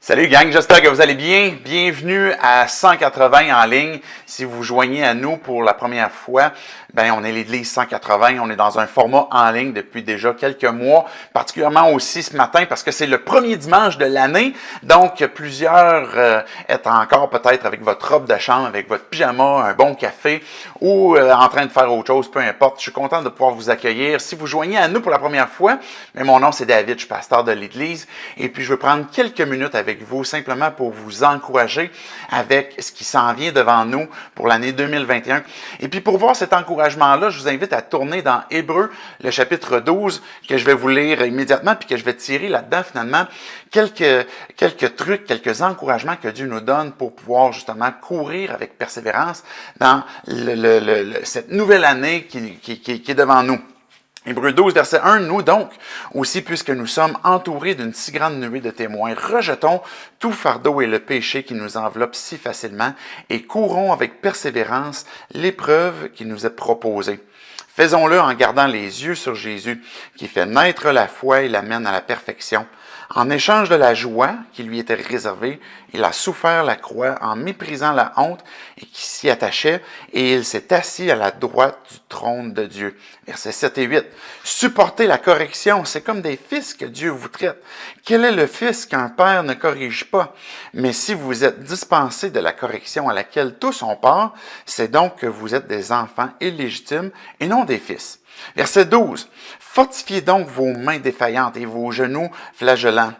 Salut gang, j'espère que vous allez bien. Bienvenue à 180 en ligne. Si vous joignez à nous pour la première fois, on est l'Église 180. On est dans un format en ligne depuis déjà quelques mois, particulièrement aussi ce matin parce que c'est le premier dimanche de l'année. Donc, plusieurs êtes encore peut-être avec votre robe de chambre, avec votre pyjama, un bon café ou en train de faire autre chose, peu importe. Je suis content de pouvoir vous accueillir. Si vous joignez à nous pour la première fois, mon nom c'est David, je suis pasteur de l'Église et puis je veux prendre quelques minutes avec vous simplement pour vous encourager avec ce qui s'en vient devant nous pour l'année 2021. Et puis pour voir cet encouragement-là, je vous invite à tourner dans Hébreux, le chapitre 12, que je vais vous lire immédiatement, puis que je vais tirer là-dedans finalement quelques trucs, quelques encouragements que Dieu nous donne pour pouvoir justement courir avec persévérance dans cette nouvelle année qui est devant nous. Hébreux 12, verset 1, nous donc, aussi puisque nous sommes entourés d'une si grande nuée de témoins, rejetons tout fardeau et le péché qui nous enveloppe si facilement et courons avec persévérance l'épreuve qui nous est proposée. Faisons-le en gardant les yeux sur Jésus, qui fait naître la foi et l'amène à la perfection. En échange de la joie qui lui était réservée, il a souffert la croix en méprisant la honte et qui s'y attachait, et il s'est assis à la droite du trône de Dieu. Versets 7 et 8. Supportez la correction, c'est comme des fils que Dieu vous traite. Quel est le fils qu'un père ne corrige pas? Mais si vous êtes dispensés de la correction à laquelle tous ont part, c'est donc que vous êtes des enfants illégitimes et non des fils. Verset 12. Fortifiez donc vos mains défaillantes et vos genoux flagellants,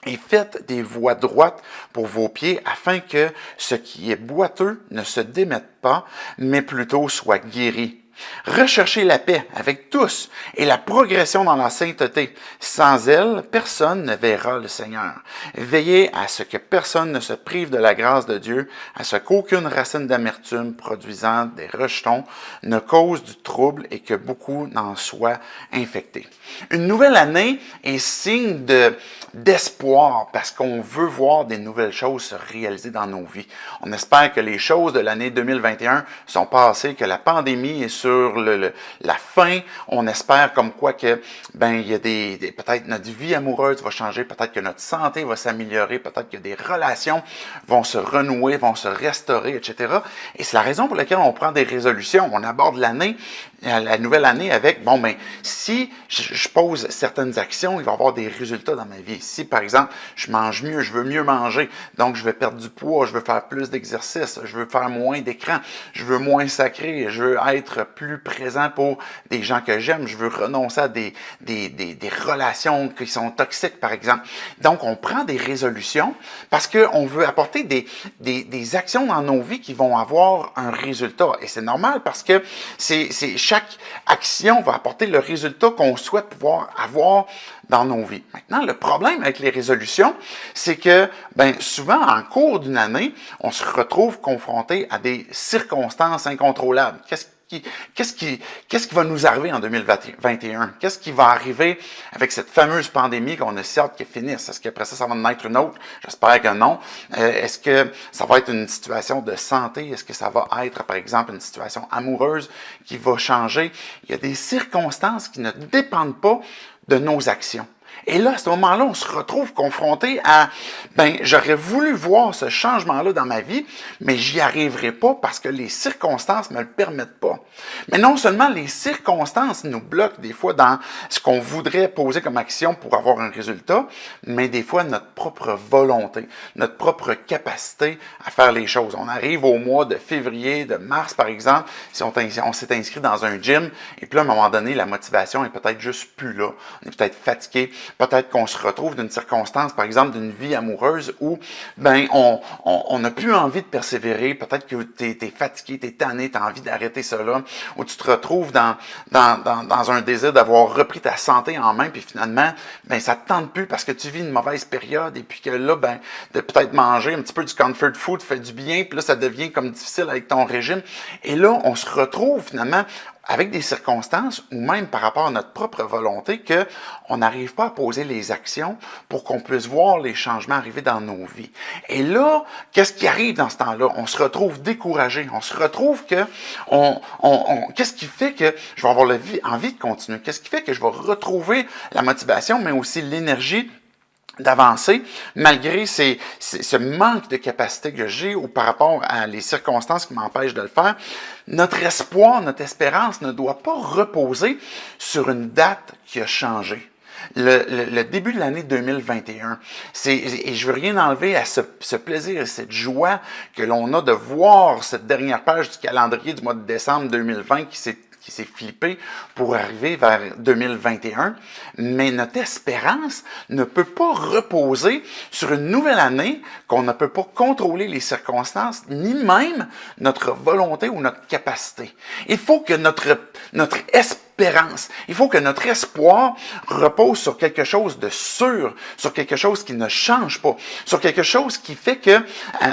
et faites des voies droites pour vos pieds, afin que ce qui est boiteux ne se démette pas, mais plutôt soit guéri. Recherchez la paix avec tous et la progression dans la sainteté. Sans elle, personne ne verra le Seigneur. Veillez à ce que personne ne se prive de la grâce de Dieu, à ce qu'aucune racine d'amertume produisant des rejetons ne cause du trouble et que beaucoup n'en soient infectés. Une nouvelle année est signe d'espoir parce qu'on veut voir des nouvelles choses se réaliser dans nos vies. On espère que les choses de l'année 2021 sont passées, que la pandémie est sur la fin. On espère comme quoi que il y a peut-être notre vie amoureuse va changer, peut-être que notre santé va s'améliorer, peut-être que des relations vont se renouer, vont se restaurer, etc. Et c'est la raison pour laquelle on prend des résolutions. On aborde l'année, la nouvelle année avec, si je pose certaines actions, il va y avoir des résultats dans ma vie. Si, par exemple, je mange mieux, je veux mieux manger, donc je vais perdre du poids, je veux faire plus d'exercice, je veux faire moins d'écran, je veux moins sacré, je veux être plus présent pour des gens que j'aime, je veux renoncer à des relations qui sont toxiques, par exemple. Donc, on prend des résolutions parce qu'on veut apporter des actions dans nos vies qui vont avoir un résultat. Et c'est normal parce que chaque action va apporter le résultat qu'on souhaite pouvoir avoir dans nos vies. Maintenant, le problème avec les résolutions, c'est que souvent, en cours d'une année, on se retrouve confronté à des circonstances incontrôlables. Qu'est-ce qui va nous arriver en 2021? Qu'est-ce qui va arriver avec cette fameuse pandémie qu'on a si hâte qu'elle finisse? Est-ce qu'après ça va en être une autre? J'espère que non. Est-ce que ça va être une situation de santé? Est-ce que ça va être, par exemple, une situation amoureuse qui va changer? Il y a des circonstances qui ne dépendent pas de nos actions. Et là, à ce moment-là, on se retrouve confronté à, j'aurais voulu voir ce changement-là dans ma vie, mais j'y arriverai pas parce que les circonstances me le permettent pas. Mais non seulement les circonstances nous bloquent des fois dans ce qu'on voudrait poser comme action pour avoir un résultat, mais des fois notre propre volonté, notre propre capacité à faire les choses. On arrive au mois de février, de mars, par exemple, si on s'est inscrit dans un gym, et puis là, à un moment donné, la motivation est peut-être juste plus là. On est peut-être fatigué. Peut-être qu'on se retrouve d'une circonstance, par exemple, d'une vie amoureuse où on n'a plus envie de persévérer. Peut-être que tu es fatigué, tu es tanné, tu as envie d'arrêter cela. Ou tu te retrouves dans un désir d'avoir repris ta santé en main, puis finalement, ça te tente plus parce que tu vis une mauvaise période et puis que là, de peut-être manger un petit peu du comfort food fait du bien, puis là, ça devient comme difficile avec ton régime. Et là, on se retrouve finalement avec des circonstances ou même par rapport à notre propre volonté qu'on n'arrive pas à poser les actions pour qu'on puisse voir les changements arriver dans nos vies. Et là, qu'est-ce qui arrive dans ce temps-là? On se retrouve découragé. On se retrouve que qu'est-ce qui fait que je vais avoir envie de continuer? Qu'est-ce qui fait que je vais retrouver la motivation, mais aussi l'énergie d'avancer, malgré ce manque de capacité que j'ai ou par rapport à les circonstances qui m'empêchent de le faire, notre espoir, notre espérance ne doit pas reposer sur une date qui a changé. Le début de l'année 2021, et je veux rien enlever à ce plaisir et cette joie que l'on a de voir cette dernière page du calendrier du mois de décembre 2020 qui s'est flippé pour arriver vers 2021, mais notre espérance ne peut pas reposer sur une nouvelle année qu'on ne peut pas contrôler les circonstances, ni même notre volonté ou notre capacité. Il faut que notre espérance, il faut que notre espoir repose sur quelque chose de sûr, sur quelque chose qui ne change pas, sur quelque chose qui fait que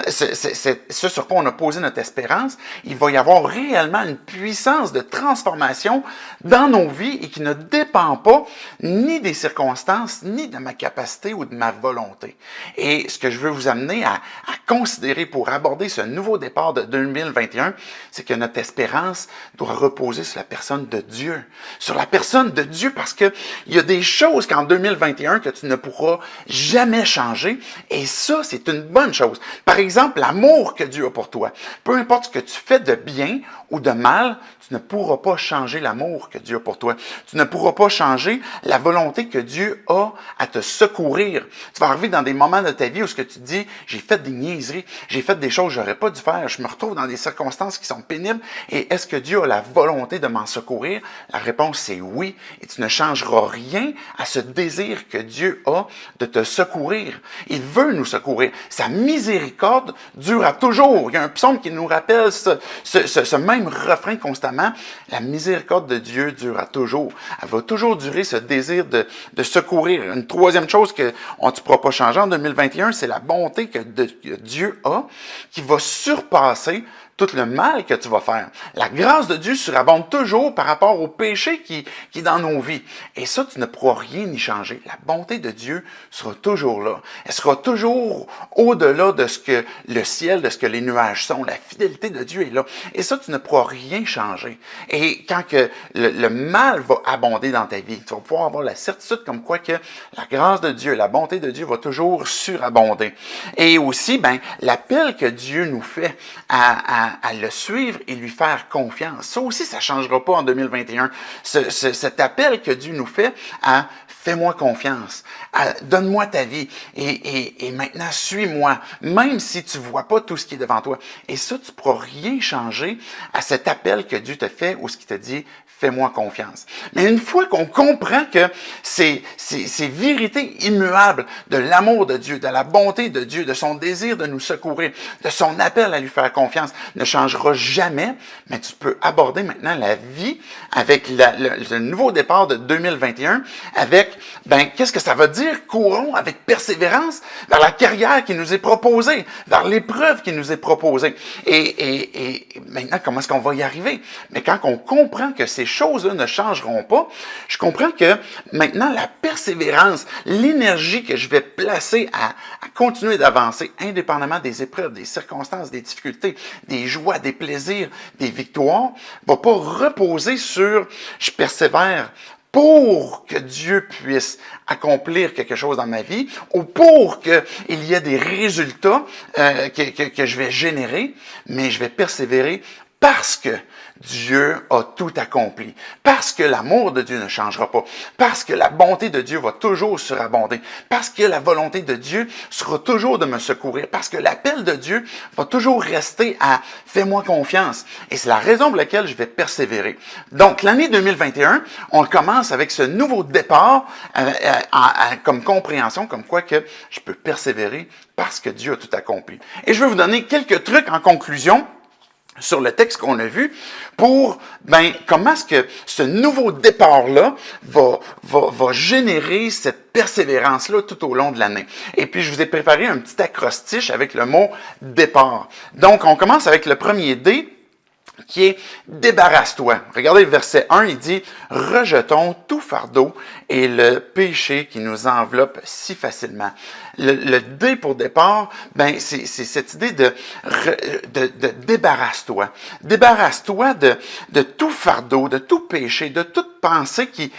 ce sur quoi on a posé notre espérance, il va y avoir réellement une puissance de transformation dans nos vies et qui ne dépend pas ni des circonstances, ni de ma capacité ou de ma volonté. Et ce que je veux vous amener à considérer pour aborder ce nouveau départ de 2021, c'est que notre espérance doit reposer sur la personne de Dieu. Sur la personne de Dieu, parce que il y a des choses qu'en 2021 que tu ne pourras jamais changer, et ça, c'est une bonne chose. Par exemple, l'amour que Dieu a pour toi. Peu importe ce que tu fais de bien ou de mal, tu ne pourras pas changer l'amour que Dieu a pour toi. Tu ne pourras pas changer la volonté que Dieu a à te secourir. Tu vas arriver dans des moments de ta vie où ce que tu te dis, j'ai fait des niaiseries, j'ai fait des choses que j'aurais pas dû faire, je me retrouve dans des circonstances qui sont pénibles, et est-ce que Dieu a la volonté de m'en secourir? La réponse, c'est oui, et tu ne changeras rien à ce désir que Dieu a de te secourir. Il veut nous secourir. Sa miséricorde durera toujours. Il y a un psaume qui nous rappelle ce même refrain constamment. La miséricorde de Dieu durera toujours. Elle va toujours durer, ce désir de secourir. Une troisième chose que tu ne pourras pas changer en 2021, c'est la bonté que Dieu a, qui va surpasser tout le mal que tu vas faire. La grâce de Dieu surabonde toujours par rapport au péché qui est dans nos vies. Et ça, tu ne pourras rien y changer. La bonté de Dieu sera toujours là. Elle sera toujours au-delà de ce que le ciel, de ce que les nuages sont. La fidélité de Dieu est là. Et ça, tu ne pourras rien changer. Et quand que le mal va abonder dans ta vie, tu vas pouvoir avoir la certitude comme quoi que la grâce de Dieu, la bonté de Dieu va toujours surabonder. Et aussi, l'appel que Dieu nous fait à le suivre et lui faire confiance. Ça aussi, ça ne changera pas en 2021. Cet appel que Dieu nous fait à fais-moi confiance, donne-moi ta vie et maintenant suis-moi, même si tu ne vois pas tout ce qui est devant toi. Et ça, tu ne pourras rien changer à cet appel que Dieu te fait ou ce qu'il te dit, fais-moi confiance. Mais une fois qu'on comprend que ces vérités immuables de l'amour de Dieu, de la bonté de Dieu, de son désir de nous secourir, de son appel à lui faire confiance, ne changera jamais, mais tu peux aborder maintenant la vie avec le nouveau départ de 2021, avec, qu'est-ce que ça veut dire? Courons avec persévérance vers la carrière qui nous est proposée, vers l'épreuve qui nous est proposée. Et maintenant, comment est-ce qu'on va y arriver? Mais quand on comprend que ces choses-là ne changeront pas, je comprends que maintenant, la persévérance, l'énergie que je vais placer à continuer d'avancer, indépendamment des épreuves, des circonstances, des difficultés, des joies, des plaisirs, des victoires, va pas reposer sur « je persévère » pour que Dieu puisse accomplir quelque chose dans ma vie ou pour qu'il y ait des résultats que je vais générer, mais je vais persévérer parce que Dieu a tout accompli, parce que l'amour de Dieu ne changera pas, parce que la bonté de Dieu va toujours surabonder, parce que la volonté de Dieu sera toujours de me secourir, parce que l'appel de Dieu va toujours rester à « fais-moi confiance ». Et c'est la raison pour laquelle je vais persévérer. Donc, l'année 2021, on commence avec ce nouveau départ comme compréhension, comme quoi que je peux persévérer parce que Dieu a tout accompli. Et je vais vous donner quelques trucs en conclusion sur le texte qu'on a vu pour, comment est-ce que ce nouveau départ-là va générer cette persévérance-là tout au long de l'année. Et puis, je vous ai préparé un petit acrostiche avec le mot « départ ». Donc, on commence avec le premier D, qui est « débarrasse-toi ». Regardez le verset 1, il dit « Rejetons tout fardeau et le péché qui nous enveloppe si facilement ». Le D pour départ, c'est cette idée de débarrasse-toi. Débarrasse-toi de tout fardeau, de tout péché, de toute pensée qui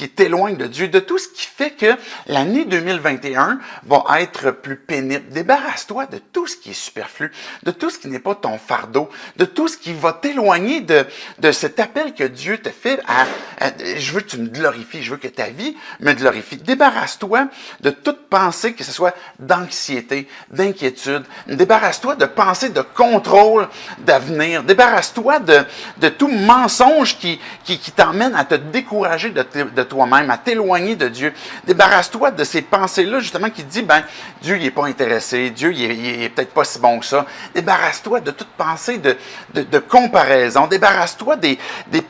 t'éloigne de Dieu, de tout ce qui fait que l'année 2021 va être plus pénible. Débarrasse-toi de tout ce qui est superflu, de tout ce qui n'est pas ton fardeau, de tout ce qui va t'éloigner de cet appel que Dieu te fait je veux que tu me glorifies, je veux que ta vie me glorifie. Débarrasse-toi de toute pensée, que ce soit d'anxiété, d'inquiétude. Débarrasse-toi de pensée de contrôle d'avenir. Débarrasse-toi de tout mensonge qui t'emmène à te décourager de toi-même, à t'éloigner de Dieu. Débarrasse-toi de ces pensées-là, justement, qui te disent, Dieu, il n'est pas intéressé, Dieu, il est peut-être pas si bon que ça. Débarrasse-toi de toute pensée de comparaison. Débarrasse-toi des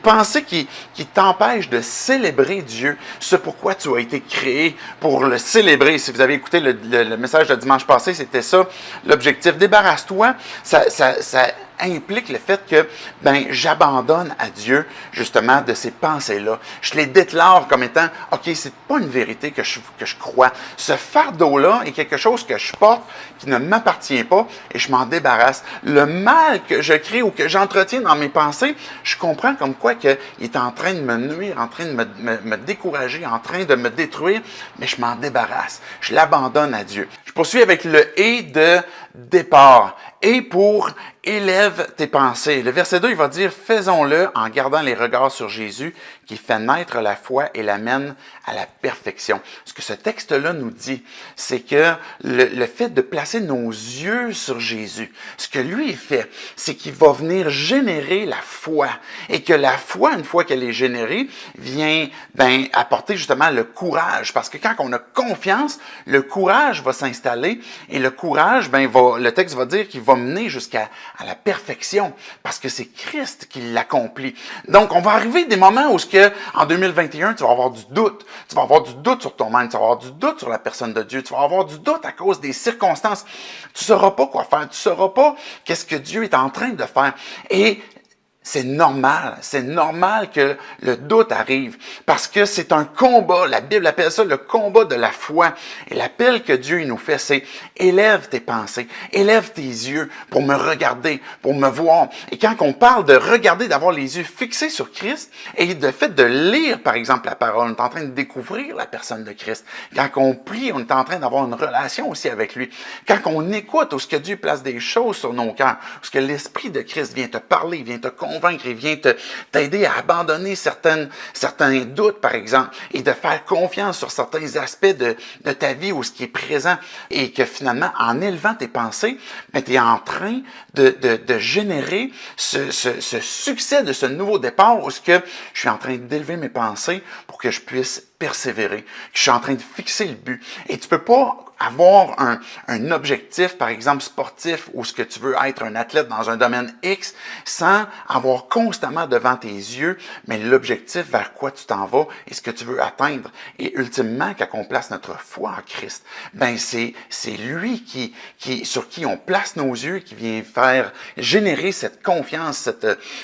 pensées qui t'empêchent de célébrer Dieu, ce pourquoi tu as été créé pour le célébrer. Si vous avez écouté le message de dimanche passé, c'était ça, l'objectif. Débarrasse-toi, ça implique le fait que j'abandonne à Dieu justement de ces pensées-là. Je les déclare comme étant, OK, c'est pas une vérité que je crois. Ce fardeau-là est quelque chose que je porte qui ne m'appartient pas et je m'en débarrasse. Le mal que je crée ou que j'entretiens dans mes pensées, je comprends comme quoi qu'il est en train de me nuire, en train de me décourager, en train de me détruire, mais je m'en débarrasse. Je l'abandonne à Dieu. Je poursuis avec le « et » de départ. Et pour élève tes pensées. Le verset 2, il va dire, faisons-le en gardant les regards sur Jésus qui fait naître la foi et l'amène à la perfection. Ce que ce texte-là nous dit, c'est que le fait de placer nos yeux sur Jésus, ce que lui fait, c'est qu'il va venir générer la foi. Et que la foi, une fois qu'elle est générée, vient apporter justement le courage. Parce que quand on a confiance, le courage va s'installer et le courage, le texte va dire qu'il va mener jusqu'à la perfection, parce que c'est Christ qui l'accomplit. Donc, on va arriver des moments où en 2021, tu vas avoir du doute. Tu vas avoir du doute sur ton même, tu vas avoir du doute sur la personne de Dieu, tu vas avoir du doute à cause des circonstances. Tu ne sauras pas quoi faire, tu ne sauras pas qu'est-ce que Dieu est en train de faire. Et c'est normal que le doute arrive, parce que c'est un combat, la Bible appelle ça le combat de la foi, et l'appel que Dieu nous fait, c'est élève tes pensées, élève tes yeux pour me regarder, pour me voir, et quand on parle de regarder, d'avoir les yeux fixés sur Christ, et le fait de lire par exemple la parole, on est en train de découvrir la personne de Christ, quand on prie, on est en train d'avoir une relation aussi avec lui, quand on écoute, où ce que Dieu place des choses sur nos cœurs, où ce que l'Esprit de Christ vient te parler, vient te convaincre, il vient t'aider à abandonner certains doutes, par exemple, et de faire confiance sur certains aspects de ta vie ou ce qui est présent, et que finalement, en élevant tes pensées, tu es en train de générer ce succès de ce nouveau départ où je suis en train d'élever mes pensées pour que je puisse persévérer, que je suis en train de fixer le but. Et tu peux pas avoir un objectif, par exemple sportif, ou ce que tu veux être un athlète dans un domaine X, sans avoir constamment devant tes yeux, mais l'objectif vers quoi tu t'en vas et ce que tu veux atteindre. Et ultimement, quand on place notre foi en Christ, c'est lui sur qui on place nos yeux, qui vient faire générer cette confiance,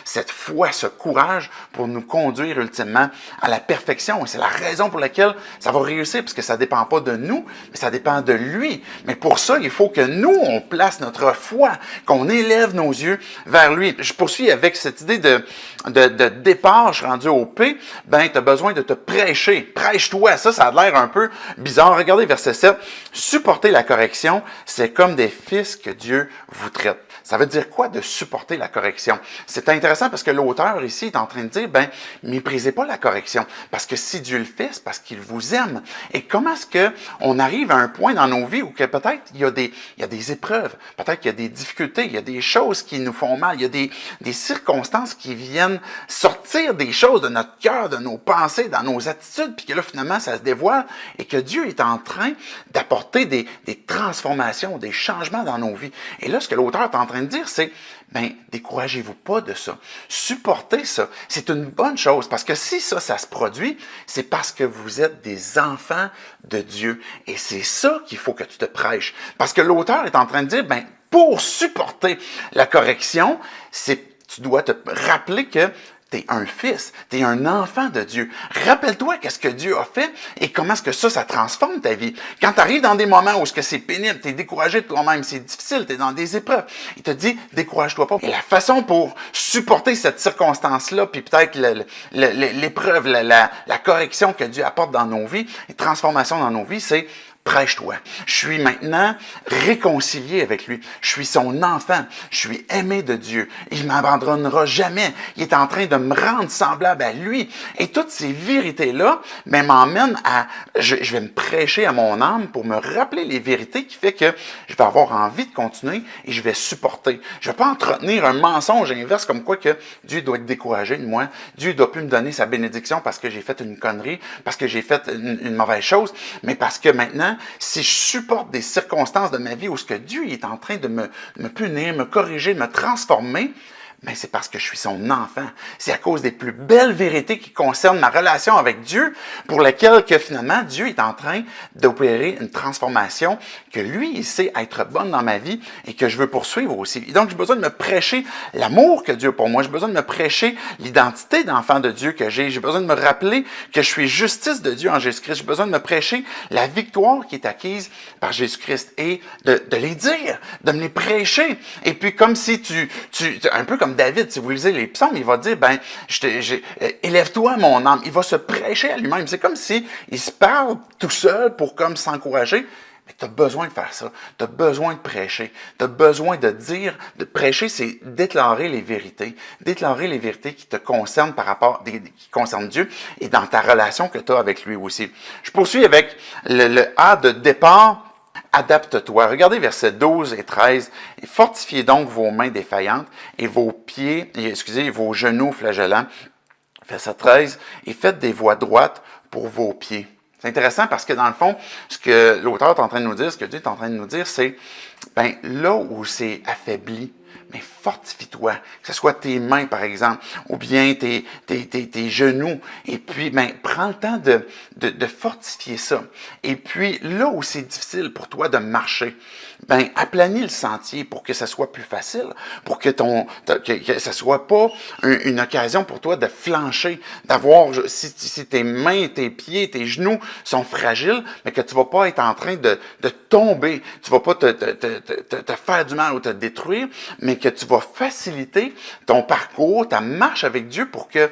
cette foi, ce courage pour nous conduire ultimement à la perfection. Et c'est la raison pour laquelle ça va réussir, parce que ça dépend pas de nous, mais ça dépend de lui. Mais pour ça, il faut que nous, on place notre foi, qu'on élève nos yeux vers lui. Je poursuis avec cette idée de départ. Je suis rendu au P. Tu as besoin de te prêcher. Prêche-toi. Ça a l'air un peu bizarre. Regardez verset 7. Supporter la correction, c'est comme des fils que Dieu vous traite. Ça veut dire quoi de supporter la correction? C'est intéressant parce que l'auteur ici est en train de dire, méprisez pas la correction. Parce que si Dieu le fait, c'est parce qu'il vous aime. Et comment est-ce qu'on arrive à un point dans nos vies où que peut-être il y a des épreuves, peut-être qu'il y a des difficultés, il y a des choses qui nous font mal, il y a des circonstances qui viennent sortir des choses de notre cœur, de nos pensées, dans nos attitudes, puis que là, finalement, ça se dévoile et que Dieu est en train d'apporter des transformations, des changements dans nos vies. Et là, ce que l'auteur est en train de dire, c'est, découragez-vous pas de ça. Supportez ça. C'est une bonne chose, parce que si ça se produit, c'est parce que vous êtes des enfants de Dieu. Et c'est ça qu'il faut que tu te prêches. Parce que l'auteur est en train de dire, pour supporter la correction, tu dois te rappeler que tu es un fils, tu es un enfant de Dieu. Rappelle-toi qu'est-ce que Dieu a fait et comment est-ce que ça transforme ta vie. Quand tu arrives dans des moments où c'est pénible, tu es découragé de toi-même, c'est difficile, tu es dans des épreuves, il te dit, décourage-toi pas. Et la façon pour supporter cette circonstance-là, puis peut-être l'épreuve, la correction que Dieu apporte dans nos vies, et transformation dans nos vies, c'est prêche-toi. Je suis maintenant réconcilié avec lui. Je suis son enfant. Je suis aimé de Dieu. Il ne m'abandonnera jamais. Il est en train de me rendre semblable à lui. Et toutes ces vérités-là m'emmènent à... Je vais me prêcher à mon âme pour me rappeler les vérités qui fait que je vais avoir envie de continuer et je vais supporter. Je ne vais pas entretenir un mensonge inverse comme quoi que Dieu doit être découragé de moi. Dieu ne doit plus me donner sa bénédiction parce que j'ai fait une connerie, parce que j'ai fait une mauvaise chose, mais parce que maintenant, si je supporte des circonstances de ma vie où ce que Dieu est en train de me punir, me corriger, me transformer, mais c'est parce que je suis son enfant. C'est à cause des plus belles vérités qui concernent ma relation avec Dieu, pour lesquelles que finalement Dieu est en train d'opérer une transformation que lui, il sait être bonne dans ma vie et que je veux poursuivre aussi. Et donc, j'ai besoin de me prêcher l'amour que Dieu a pour moi. J'ai besoin de me prêcher l'identité d'enfant de Dieu que j'ai. J'ai besoin de me rappeler que je suis justice de Dieu en Jésus-Christ. J'ai besoin de me prêcher la victoire qui est acquise par Jésus-Christ et de les dire, de me les prêcher. Et puis, comme si un peu comme David, si vous lisez les psaumes, il va dire, élève-toi mon âme. Il va se prêcher à lui-même. C'est comme si il se parle tout seul pour comme s'encourager. Mais tu as besoin de faire ça. Tu as besoin de prêcher. Tu as besoin de dire, de prêcher, c'est déclarer les vérités. Déclarer les vérités qui te concernent qui concernent Dieu et dans ta relation que tu as avec lui aussi. Je poursuis avec le A de départ. Adapte-toi. Regardez versets 12 et 13. « Fortifiez donc vos mains défaillantes et vos genoux flagellants. » Verset 13. « Et faites des voies droites pour vos pieds. » C'est intéressant parce que dans le fond, ce que l'auteur est en train de nous dire, ce que Dieu est en train de nous dire, c'est, là où c'est affaibli, mais fortifie-toi, que ce soit tes mains, par exemple, ou bien tes genoux. Et puis, prends le temps de fortifier ça. Et puis, là où c'est difficile pour toi de marcher, aplanis le sentier pour que ça soit plus facile, pour que ça soit pas une occasion pour toi de flancher, d'avoir, si tes mains, tes pieds, tes genoux sont fragiles, mais que tu vas pas être en train de tomber, tu vas pas te faire du mal ou te détruire, mais que tu vas faciliter ton parcours, ta marche avec Dieu pour que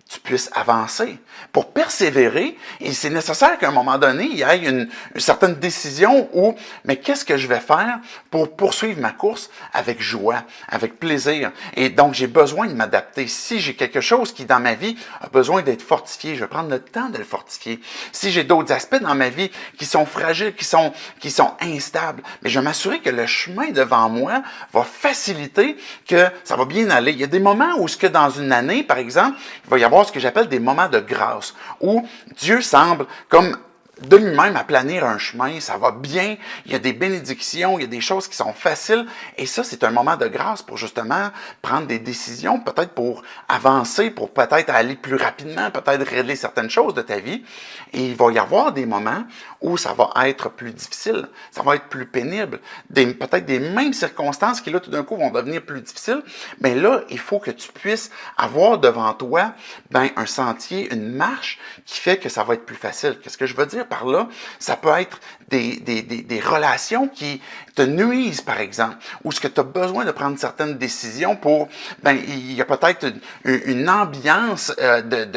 tu puisses avancer. Pour persévérer, et c'est nécessaire qu'à un moment donné, il y ait une certaine décision où, mais qu'est-ce que je vais faire pour poursuivre ma course avec joie, avec plaisir? Et donc, j'ai besoin de m'adapter. Si j'ai quelque chose qui, dans ma vie, a besoin d'être fortifié, je vais prendre le temps de le fortifier. Si j'ai d'autres aspects dans ma vie qui sont fragiles, qui sont instables, mais je vais m'assurer que le chemin devant moi va faciliter que ça va bien aller. Il y a des moments où, dans une année, par exemple, il va y avoir ce que j'appelle des moments de grâce, où Dieu semble comme de lui-même aplanir un chemin, ça va bien, il y a des bénédictions, il y a des choses qui sont faciles, et ça, c'est un moment de grâce pour justement prendre des décisions, peut-être pour avancer, pour peut-être aller plus rapidement, peut-être régler certaines choses de ta vie, et il va y avoir des moments où ça va être plus difficile, ça va être plus pénible, peut-être des mêmes circonstances qui là, tout d'un coup, vont devenir plus difficiles, mais là, il faut que tu puisses avoir devant toi, un sentier, une marche qui fait que ça va être plus facile. Qu'est-ce que je veux dire par là? Ça peut être des relations qui te nuisent, par exemple, ou ce que tu as besoin de prendre certaines décisions pour, il y a peut-être une ambiance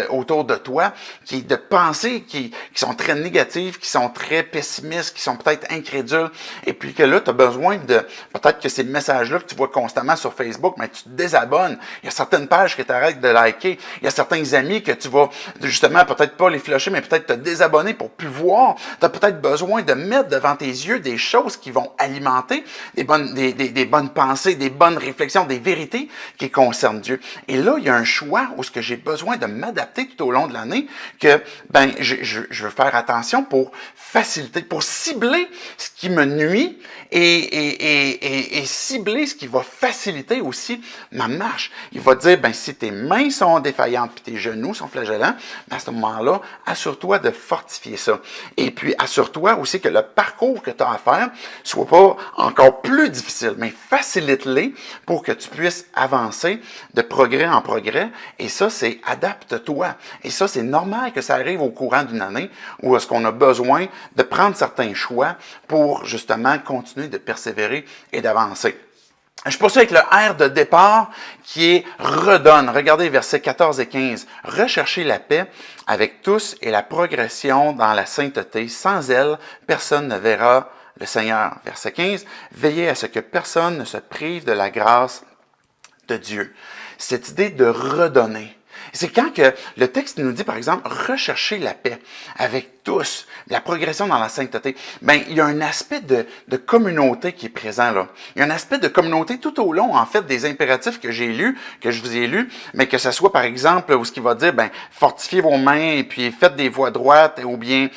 autour de toi qui de pensées qui sont très négatives, qui sont très pessimistes, qui sont peut-être incrédules, et puis que là, tu as besoin peut-être que ces messages-là que tu vois constamment sur Facebook, mais tu te désabonnes. Il y a certaines pages que tu arrêtes de liker. Il y a certains amis que tu vas, justement, peut-être pas les flusher, mais peut-être te désabonner pour plus voir. Tu as peut-être besoin de mettre devant tes yeux des choses qui vont alimenter des bonnes pensées, des bonnes réflexions, des vérités qui concernent Dieu. Et là, il y a un choix où ce que j'ai besoin de m'adapter tout au long de l'année, que je veux faire attention pour faciliter, pour cibler ce qui me nuit et cibler ce qui va faciliter aussi ma marche. Il va dire, si tes mains sont défaillantes puis tes genoux sont flagellants, à ce moment-là, assure-toi de fortifier ça. Et puis, assure-toi aussi que que le parcours que tu as à faire soit pas encore plus difficile, mais facilite-les pour que tu puisses avancer de progrès en progrès. Et ça, c'est adapte-toi. Et ça, c'est normal que ça arrive au courant d'une année où est-ce qu'on a besoin de prendre certains choix pour justement continuer de persévérer et d'avancer. Je poursuis avec le R de départ qui est redonne. Regardez versets 14 et 15. Recherchez la paix avec tous et la progression dans la sainteté. Sans elle, personne ne verra le Seigneur. Verset 15. Veillez à ce que personne ne se prive de la grâce de Dieu. Cette idée de redonner. C'est quand que le texte nous dit, par exemple, rechercher la paix avec tous, la progression dans la sainteté. Ben, il y a un aspect de communauté qui est présent là. Il y a un aspect de communauté tout au long, en fait, des impératifs que j'ai lus, que je vous ai lus, mais que ce soit, par exemple, où ce qui va dire, ben, fortifiez vos mains et puis faites des voies droites, ou bien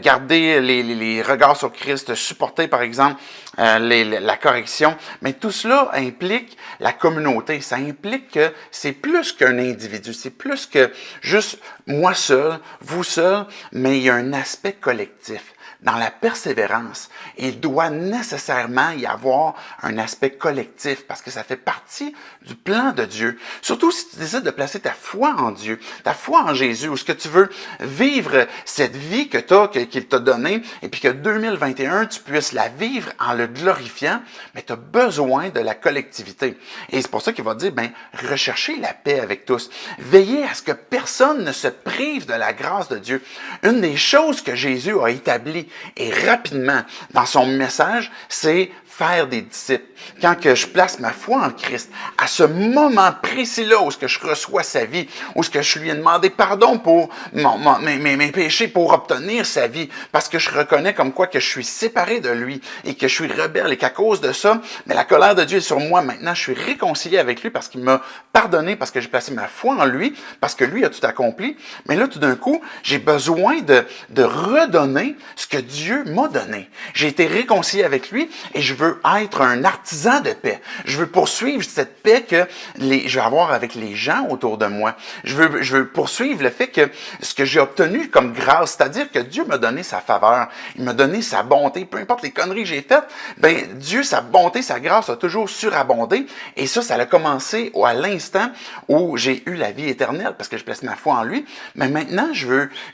gardez les regards sur Christ, supportez, par exemple, la correction. Mais tout cela implique la communauté. Ça implique que c'est plus qu'un individu. C'est plus que juste moi seul, vous seul, mais il y a un aspect collectif. Dans la persévérance, il doit nécessairement y avoir un aspect collectif parce que ça fait partie du plan de Dieu. Surtout si tu décides de placer ta foi en Dieu, ta foi en Jésus, ou ce que tu veux vivre cette vie que qu'il t'a donnée et puis que 2021, tu puisses la vivre en le glorifiant, mais tu as besoin de la collectivité. Et c'est pour ça qu'il va dire, ben, recherchez la paix avec tous. Veillez à ce que personne ne se prive de la grâce de Dieu. Une des choses que Jésus a établies et rapidement dans son message, c'est faire des disciples. Quand que je place ma foi en Christ, à ce moment précis-là où ce que je reçois sa vie, où ce que je lui ai demandé pardon pour mes péchés, pour obtenir sa vie, parce que je reconnais comme quoi que je suis séparé de lui et que je suis rebelle et qu'à cause de ça, mais la colère de Dieu est sur moi. Maintenant, je suis réconcilié avec lui parce qu'il m'a pardonné, parce que j'ai placé ma foi en lui, parce que lui a tout accompli. Mais là, tout d'un coup, j'ai besoin de redonner ce que Dieu m'a donné. J'ai été réconcilié avec lui et je veux être un artisan de paix. Je veux poursuivre cette paix que je vais avoir avec les gens autour de moi. Je veux poursuivre le fait que ce que j'ai obtenu comme grâce, c'est-à-dire que Dieu m'a donné sa faveur, il m'a donné sa bonté, peu importe les conneries que j'ai faites, ben Dieu, sa bonté, sa grâce a toujours surabondé et ça a commencé à l'instant où j'ai eu la vie éternelle parce que je place ma foi en lui. Mais maintenant,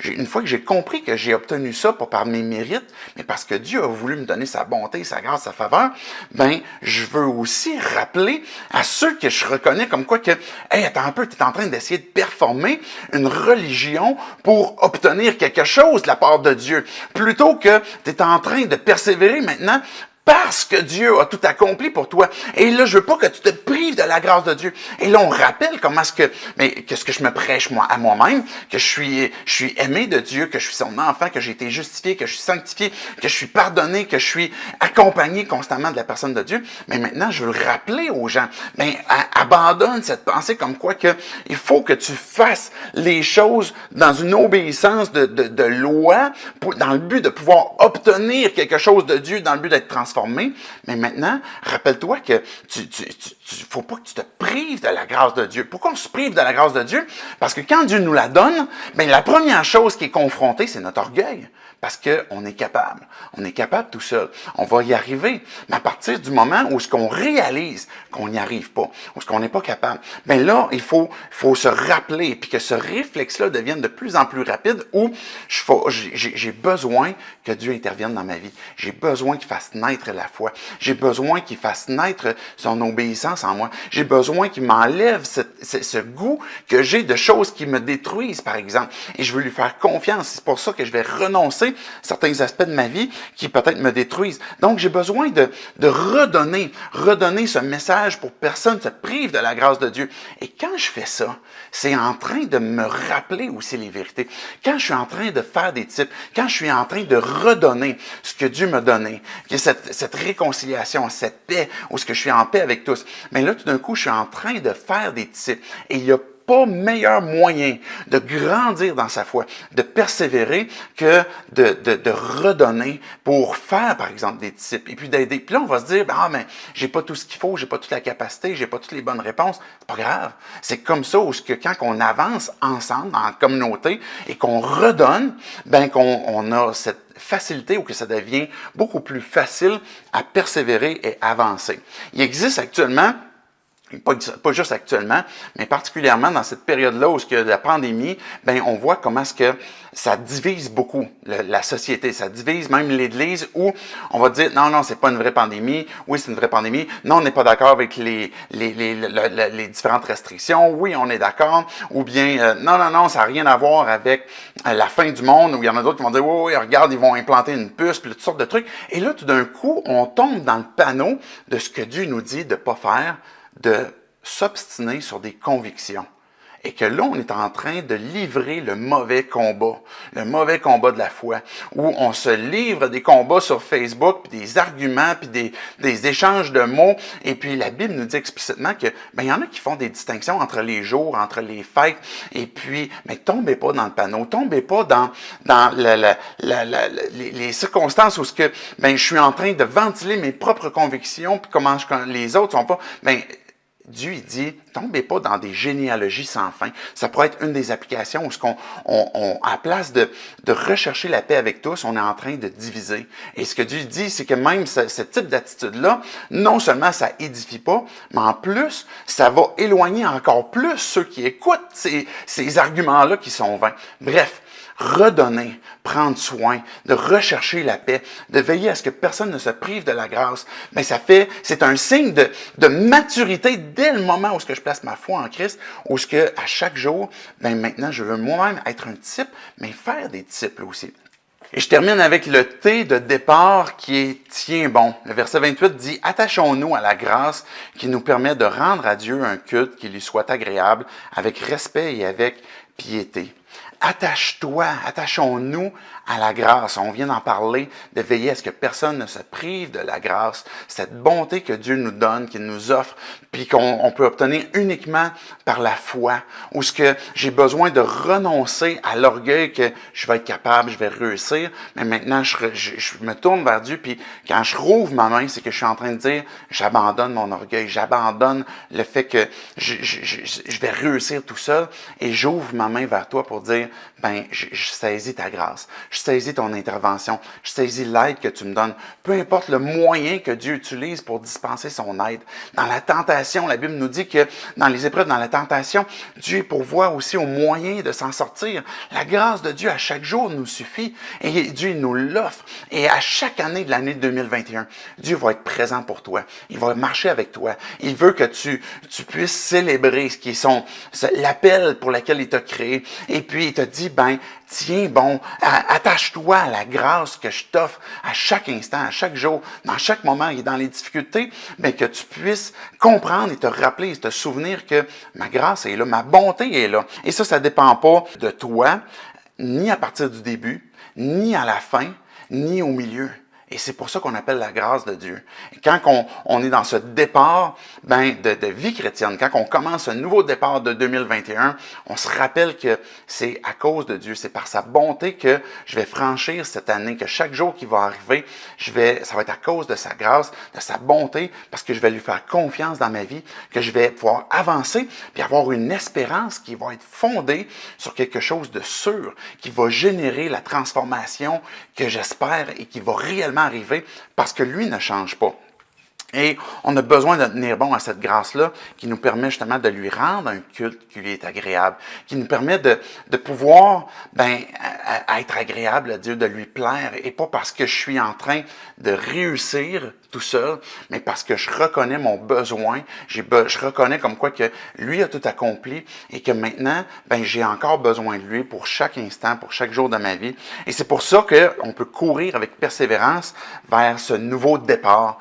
une fois que j'ai compris que j'ai obtenu ça, pas par mes mérites, mais parce que Dieu a voulu me donner sa bonté, sa grâce, sa faveur, ben, je veux aussi rappeler à ceux que je reconnais comme quoi que, hey, attends un peu, tu es en train d'essayer de performer une religion pour obtenir quelque chose de la part de Dieu, plutôt que tu es en train de persévérer maintenant parce que Dieu a tout accompli pour toi. Et là, je veux pas que tu te prives de la grâce de Dieu. Et là, on rappelle comment est-ce que, mais qu'est-ce que je me prêche moi à moi-même, que je suis aimé de Dieu, que je suis son enfant, que j'ai été justifié, que je suis sanctifié, que je suis pardonné, que je suis accompagné constamment de la personne de Dieu. Mais maintenant, je veux le rappeler aux gens. Mais abandonne cette pensée comme quoi que il faut que tu fasses les choses dans une obéissance de loi, dans le but de pouvoir obtenir quelque chose de Dieu, dans le but d'être transformé. Mais maintenant, rappelle-toi que faut pas que tu te prives de la grâce de Dieu. Pourquoi on se prive de la grâce de Dieu? Parce que quand Dieu nous la donne, ben la première chose qui est confrontée, c'est notre orgueil. Parce qu'on est capable. On est capable tout seul. On va y arriver. Mais à partir du moment où ce qu'on réalise qu'on n'y arrive pas, où ce qu'on n'est pas capable, ben là, il faut se rappeler, puis que ce réflexe-là devienne de plus en plus rapide, où j'ai besoin que Dieu intervienne dans ma vie. J'ai besoin qu'il fasse naître la foi. J'ai besoin qu'il fasse naître son obéissance en moi. J'ai besoin qu'il m'enlève ce goût que j'ai de choses qui me détruisent, par exemple. Et je veux lui faire confiance. C'est pour ça que je vais renoncer à certains aspects de ma vie qui peut-être me détruisent. Donc, j'ai besoin de redonner ce message pour que personne ne se prive de la grâce de Dieu. Et quand je fais ça, c'est en train de me rappeler aussi les vérités. Quand je suis en train de faire des types, quand je suis en train de redonner ce que Dieu m'a donné, cette réconciliation, cette paix, où ce que je suis en paix avec tous, mais là, tout d'un coup, je suis en train de faire des disciples. Et il y a pas meilleur moyen de grandir dans sa foi, de persévérer que de redonner pour faire, par exemple, des disciples et puis d'aider. Puis là, on va se dire, ah, mais j'ai pas tout ce qu'il faut, j'ai pas toute la capacité, j'ai pas toutes les bonnes réponses. C'est pas grave. C'est comme ça où quand on avance ensemble, en communauté, et qu'on redonne, ben qu'on a cette facilité ou que ça devient beaucoup plus facile à persévérer et avancer. Il existe actuellement, pas juste actuellement, mais particulièrement dans cette période-là où la pandémie, ben on voit comment est-ce que ça divise beaucoup la société, ça divise même l'Église où on va dire non, c'est pas une vraie pandémie, oui, c'est une vraie pandémie, non, on n'est pas d'accord avec les différentes restrictions, oui, on est d'accord, ou bien non, ça n'a rien à voir avec la fin du monde, où il y en a d'autres qui vont dire oui, regarde, ils vont implanter une puce, puis toutes sortes de trucs, et là, tout d'un coup, on tombe dans le panneau de ce que Dieu nous dit de ne pas faire, de s'obstiner sur des convictions. Et que là, on est en train de livrer le mauvais combat de la foi, où on se livre des combats sur Facebook, puis des arguments, puis des échanges de mots. Et puis la Bible nous dit explicitement que il y en a qui font des distinctions entre les jours, entre les fêtes, et puis, mais tombez pas dans le panneau, tombez pas dans les circonstances où je suis en train de ventiler mes propres convictions, puis comment les autres sont pas. Dieu, il dit, tombez pas dans des généalogies sans fin. Ça pourrait être une des applications où à place de rechercher la paix avec tous, on est en train de diviser. Et ce que Dieu dit, c'est que même ce type d'attitude-là, non seulement ça édifie pas, mais en plus, ça va éloigner encore plus ceux qui écoutent ces arguments-là qui sont vains. Bref, redonner, prendre soin, de rechercher la paix, de veiller à ce que personne ne se prive de la grâce, c'est un signe de maturité dès le moment où je place ma foi en Christ, où à chaque jour, maintenant, je veux moi-même être un disciple, mais faire des disciples aussi. Et je termine avec le T de départ qui est « tiens bon ». Le verset 28 dit « Attachons-nous à la grâce qui nous permet de rendre à Dieu un culte qui lui soit agréable, avec respect et avec piété. » Attachons-nous à la grâce. On vient d'en parler, de veiller à ce que personne ne se prive de la grâce, cette bonté que Dieu nous donne, qu'il nous offre, puis qu'on peut obtenir uniquement par la foi, où j'ai besoin de renoncer à l'orgueil que je vais être capable, je vais réussir, mais maintenant je me tourne vers Dieu, puis quand je rouvre ma main, c'est que je suis en train de dire, j'abandonne mon orgueil, j'abandonne le fait que je vais réussir tout seul, et j'ouvre ma main vers toi pour dire, je saisis ta grâce, je saisis ton intervention, je saisis l'aide que tu me donnes, peu importe le moyen que Dieu utilise pour dispenser son aide. Dans la tentation, la Bible nous dit que dans les épreuves, dans la tentation, Dieu pourvoit aussi au moyen de s'en sortir. La grâce de Dieu à chaque jour nous suffit et Dieu nous l'offre. Et à chaque année de l'année 2021, Dieu va être présent pour toi. Il va marcher avec toi. Il veut que tu puisses célébrer ce qui est l'appel pour lequel il t'a créé. Et puis, il te dit, tiens bon, attache-toi à la grâce que je t'offre à chaque instant, à chaque jour, dans chaque moment et dans les difficultés, que tu puisses comprendre et te rappeler et te souvenir que ma grâce est là, ma bonté est là. Et ça dépend pas de toi, ni à partir du début, ni à la fin, ni au milieu. Et c'est pour ça qu'on appelle la grâce de Dieu. Et quand on est dans ce départ de vie chrétienne, quand on commence un nouveau départ de 2021, on se rappelle que c'est à cause de Dieu, c'est par sa bonté que je vais franchir cette année, que chaque jour qui va arriver, ça va être à cause de sa grâce, de sa bonté, parce que je vais lui faire confiance dans ma vie, que je vais pouvoir avancer, puis avoir une espérance qui va être fondée sur quelque chose de sûr, qui va générer la transformation que j'espère et qui va réellement arriver parce que lui ne change pas. Et on a besoin de tenir bon à cette grâce-là qui nous permet justement de lui rendre un culte qui lui est agréable, qui nous permet de pouvoir être agréable à Dieu, de lui plaire, et pas parce que je suis en train de réussir tout seul, mais parce que je reconnais mon besoin, je reconnais comme quoi que lui a tout accompli et que maintenant, j'ai encore besoin de lui pour chaque instant, pour chaque jour de ma vie. Et c'est pour ça qu'on peut courir avec persévérance vers ce nouveau départ,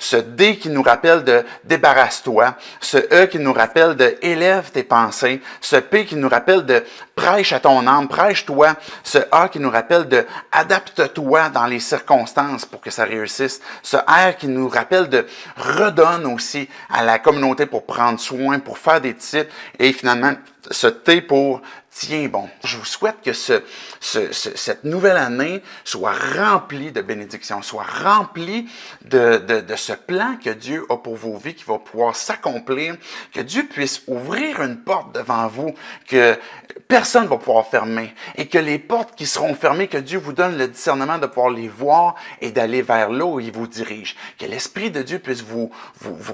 ce D qui nous rappelle de débarrasse-toi, ce E qui nous rappelle de élève tes pensées, ce P qui nous rappelle de prêche à ton âme, prêche-toi, ce A qui nous rappelle de adapte-toi dans les circonstances pour que ça réussisse, ce R qui nous rappelle de redonne aussi à la communauté pour prendre soin, pour faire des disciples, et finalement ce T pour tiens bon. Je vous souhaite que cette nouvelle année soit remplie de bénédictions, soit remplie de ce plan que Dieu a pour vos vies, qui va pouvoir s'accomplir, que Dieu puisse ouvrir une porte devant vous, que personne ne va pouvoir fermer, et que les portes qui seront fermées, que Dieu vous donne le discernement de pouvoir les voir et d'aller vers là où il vous dirige. Que l'Esprit de Dieu puisse vous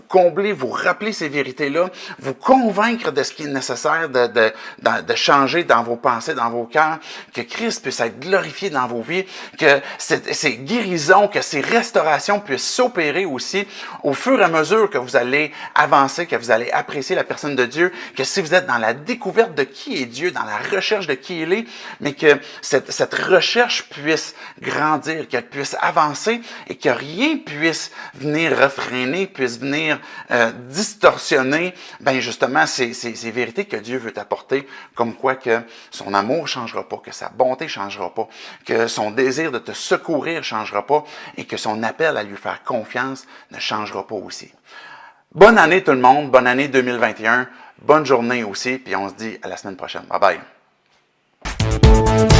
combler, vous rappeler ces vérités-là, vous convaincre de ce qui est nécessaire de changer dans vos pensées, dans vos cœurs, que Christ puisse être glorifié dans vos vies, que ces guérisons, que ces restaurations puissent s'opérer aussi au fur et à mesure que vous allez avancer, que vous allez apprécier la personne de Dieu, que si vous êtes dans la découverte de qui est Dieu, dans la recherche de qui il est, mais que cette recherche puisse grandir, qu'elle puisse avancer et que rien puisse venir refréner, puisse venir distorsionner, ben justement ces vérités que Dieu veut apporter, comme quoi que son amour ne changera pas, que sa bonté ne changera pas, que son désir de te secourir ne changera pas et que son appel à lui faire confiance ne changera pas aussi. Bonne année tout le monde, bonne année 2021, bonne journée aussi, puis on se dit à la semaine prochaine. Bye bye!